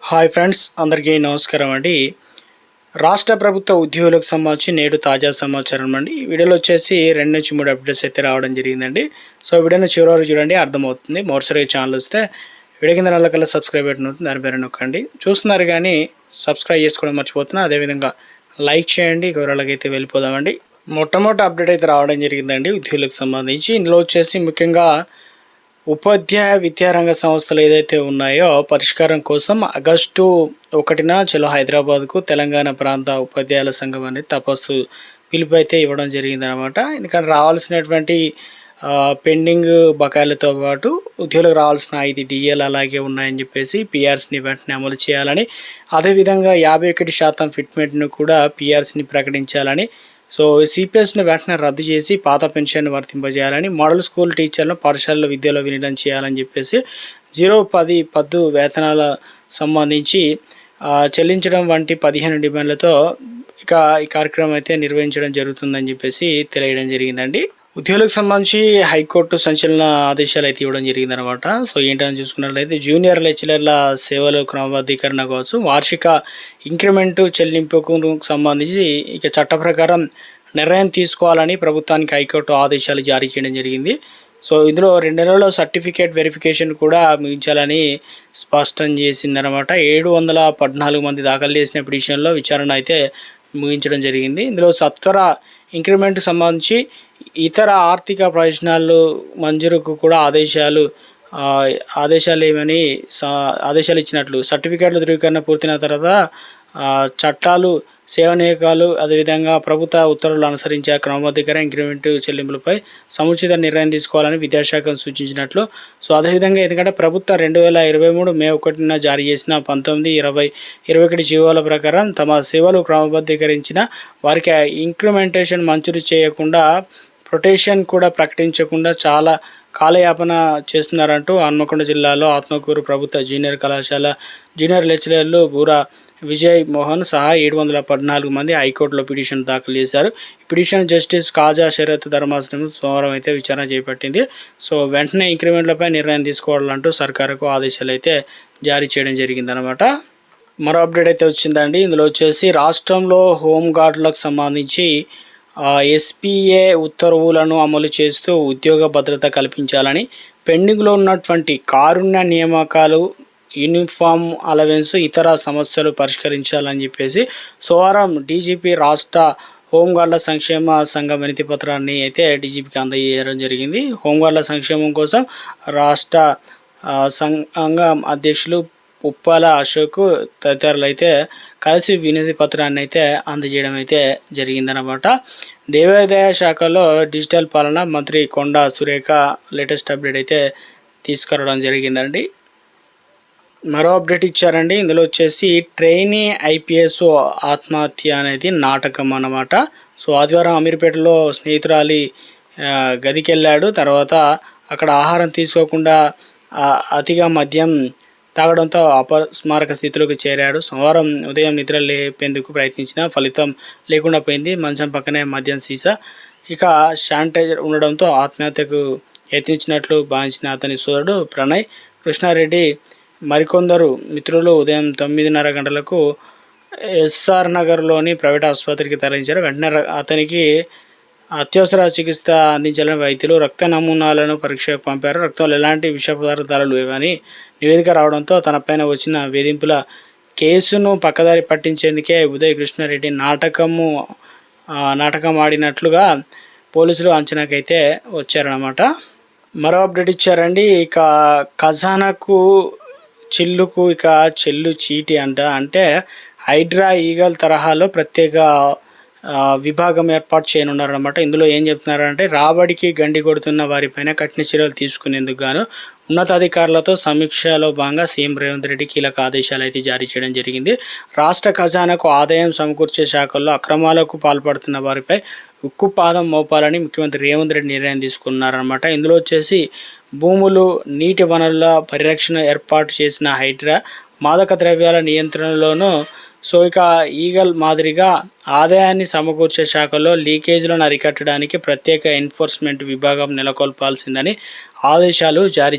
Hi friends, అందరికీ నమస్కారం అండి. రాష్ట్ర ప్రభుత్వ ఉద్యోగులకు సంబంధించి నేడు తాజా సమాచారం అండి. ఈ వీడియోలో వచ్చేసి 2 నుంచి 3 అప్డేట్స్ అయితే రావడం జరిగిందండి. సో వీడియోని చివరి వరకు చూడండి, అర్థమవుతుంది. మొదటిసారిగా ఛానల్ వస్తే వీడియో కింద నల్లకల్లా సబ్స్క్రైబ్ బటన్ ఉంటుంది, దాని పేరు నొక్కండి. చూస్తున్నారు కానీ సబ్స్క్రైబ్ చేసుకోవడం మర్చిపోతున్నా. అదేవిధంగా లైక్ చేయండి. వివరాలకైతే వెళ్ళిపోదామండి. మొట్టమొదటి అప్డేట్ అయితే రావడం జరిగిందండి ఉద్యోగులకు సంబంధించి. ఇందులో వచ్చేసి ముఖ్యంగా ఉపాధ్యాయ విద్యారంగ సంస్థలు ఏదైతే ఉన్నాయో పరిష్కారం కోసం ఆగస్టు 1న చలో హైదరాబాద్కు తెలంగాణ ప్రాంత ఉపాధ్యాయుల సంఘం అనేది తపస్సు పిలుపు అయితే ఇవ్వడం జరిగిందనమాట. ఎందుకంటే రావాల్సినటువంటి పెండింగ్ బకాయిలతో పాటు ఉద్యోగులకు రావాల్సిన 5 డిఏలు అలాగే ఉన్నాయని చెప్పేసి పిఆర్సీని వెంటనే అమలు చేయాలని, అదేవిధంగా 51% ఫిట్మెంట్ను కూడా పిఆర్సీని ప్రకటించాలని, సో సిపిఎస్ను వెంటనే రద్దు చేసి పాత పెన్షన్ వర్తింపజేయాలని, మోడల్ స్కూల్ టీచర్లను పాఠశాలలో విద్యలో విలీనం చేయాలని చెప్పేసి 0-10 పద్దు వేతనాల సంబంధించి చెల్లించడం వంటి 15 డిమాండ్లతో ఈ కార్యక్రమం అయితే నిర్వహించడం జరుగుతుందని చెప్పేసి తెలియడం జరిగిందండి. ఉద్యోగులకు సంబంధించి హైకోర్టు సంచలన ఆదేశాలు అయితే ఇవ్వడం జరిగిందనమాట. సో ఏంటని చూసుకున్నట్లయితే జూనియర్ లెక్చరర్ల సేవల క్రమబద్ధీకరణ కావచ్చు, వార్షిక ఇంక్రిమెంటు చెల్లింపుకు సంబంధించి చట్ట ప్రకారం నిర్ణయం తీసుకోవాలని ప్రభుత్వానికి హైకోర్టు ఆదేశాలు జారీ చేయడం జరిగింది. సో ఇందులో 2 నెలల్లో సర్టిఫికేట్ వెరిఫికేషన్ కూడా ముగించాలని స్పష్టం చేసిందనమాట. 714 మంది దాఖలు చేసిన పిటిషన్లో విచారణ అయితే ముగించడం జరిగింది. ఇందులో సత్వర ఇంక్రిమెంట్ సంబంధించి ఇతర ఆర్థిక ప్రయోజనాలు మంజూరుకు కూడా ఆదేశాలు ఇచ్చినట్లు, సర్టిఫికేట్ల ధృవీకరణ పూర్తయిన తర్వాత చట్టాలు, సేవా నియామకాలు, అదేవిధంగా ప్రభుత్వ ఉత్తర్వులు అనుసరించే క్రమబద్ధీకరణ ఇంక్రిమెంట్ చెల్లింపులపై సముచిత నిర్ణయం తీసుకోవాలని విద్యాశాఖను సూచించినట్లు. సో అదేవిధంగా ఎందుకంటే ప్రభుత్వం 2023 మే 1న జారీ చేసిన 19, 20, 21 జీవోల ప్రకారం తమ సేవలు క్రమబద్ధీకరించిన వారికి ఇంక్రిమెంటేషన్ మంజూరు చేయకుండా, ప్రొటేషన్ కూడా ప్రకటించకుండా చాలా కాలయాపన చేస్తున్నారంటూ హన్మకొండ జిల్లాలో ఆత్మకూరు ప్రభుత్వ జూనియర్ కళాశాల జూనియర్ లెక్చరర్లు బూరా విజయ్ మోహన్ సహా 714 మంది హైకోర్టులో పిటిషన్ దాఖలు చేశారు. ఈ పిటిషన్ జస్టిస్ కాజా షరత్ ధర్మాసనం సోమవారం అయితే విచారణ చేపట్టింది. సో వెంటనే ఇంక్రిమెంట్లపై నిర్ణయం తీసుకోవాలంటూ సర్కారుకు ఆదేశాలు అయితే జారీ చేయడం జరిగిందనమాట. మరో అప్డేట్ అయితే వచ్చిందండి. ఇందులో వచ్చేసి రాష్ట్రంలో హోంగార్డులకు సంబంధించి ఎస్పీఏ ఉత్తర్వులను అమలు చేస్తూ ఉద్యోగ భద్రత కల్పించాలని, పెండింగ్లో ఉన్నటువంటి కారుణ్య నియామకాలు, యూనిఫామ్ అలవెన్స్, ఇతర సమస్యలు పరిష్కరించాలని చెప్పేసి సోమవారం డీజీపీ రాష్ట్ర హోంగార్డుల సంక్షేమ సంఘం వినతి పత్రాన్ని అయితే డీజీపీకి అందజేయడం జరిగింది. హోంగార్డుల సంక్షేమం కోసం రాష్ట్ర సంఘం అధ్యక్షులు ఉప్పాల అశోక్ తదితరులు అయితే కలిసి వినతి పత్రాన్ని అయితే అందజేయడం అయితే జరిగిందనమాట. దేవాదాయ శాఖలో డిజిటల్ పాలన మంత్రి కొండా సురేఖ లేటెస్ట్ అప్డేట్ అయితే తీసుకురావడం జరిగిందండి. మరో అప్డేట్ ఇచ్చారండి. ఇందులో వచ్చేసి ట్రైనీ ఐపీఎస్ ఆత్మహత్య అనేది నాటకం అన్నమాట. సో ఆదివారం అమీర్పేటలో స్నేహితురాలి గదికి వెళ్ళాడు. తర్వాత అక్కడ ఆహారం తీసుకోకుండా అతిగా మద్యం తాగడంతో అపస్మారక స్థితిలోకి చేరాడు. సోమవారం ఉదయం నిద్ర లేపేందుకు ప్రయత్నించిన ఫలితం లేకుండా పోయింది. మంచం పక్కనే మద్యం సీసా, శానిటైజర్ ఉండడంతో ఆత్మహత్యకు యత్నించినట్లు భావించిన అతని సోదరుడు ప్రణయ్ కృష్ణారెడ్డి మరికొందరు మిత్రులు ఉదయం 9:30 గంటలకు ఎస్ఆర్ నగర్లోని ప్రైవేట్ ఆసుపత్రికి తరలించారు. వెంటనే అతనికి అత్యవసర చికిత్స అందించాలని వైద్యులు రక్త నమూనాలను పరీక్షకు పంపారు. రక్తంలో ఎలాంటి విష పదార్థాలు లేవని నివేదిక రావడంతో తనపైన వచ్చిన వేధింపుల కేసును పక్కదారి పట్టించేందుకే ఉదయ్ కృష్ణారెడ్డి నాటకం ఆడినట్లుగా పోలీసులు అంచనాకైతే వచ్చారన్నమాట. మరో అప్డేట్ ఇచ్చారండి. ఖజానాకు చిల్లుకు చెల్లు చీటి అంటే హైడ్రా ఈగల్ తరహాలో ప్రత్యేక విభాగం ఏర్పాటు చేయనున్నారన్నమాట. ఇందులో ఏం చెప్తున్నారంటే రాబడికి గండి కొడుతున్న వారిపైన కఠిన చర్యలు తీసుకునేందుకు గాను ఉన్నతాధికారులతో సమీక్షలో భాగంగా సీఎం రేవంత్ రెడ్డి కీలక ఆదేశాలు అయితే జారీ చేయడం జరిగింది. రాష్ట్ర ఖజానాకు ఆదాయం సమకూర్చే శాఖల్లో అక్రమాలకు పాల్పడుతున్న వారిపై ఉక్కుపాదం మోపాలని ముఖ్యమంత్రి రేవంత్ రెడ్డి నిర్ణయం తీసుకున్నారన్నమాట. ఇందులో వచ్చేసి భూములు, నీటి వనరుల పరిరక్షణ ఏర్పాటు చేసిన హైడ్రా, మాదక ద్రవ్యాల నియంత్రణలోనూ సో ఈగల్ మాదిరిగా ఆదాయాన్ని సమకూర్చే శాఖలో లీకేజీలను అరికట్టడానికి ప్రత్యేక ఎన్ఫోర్స్మెంట్ విభాగం నెలకొల్పాల్సిందని ఆదేశాలు జారీ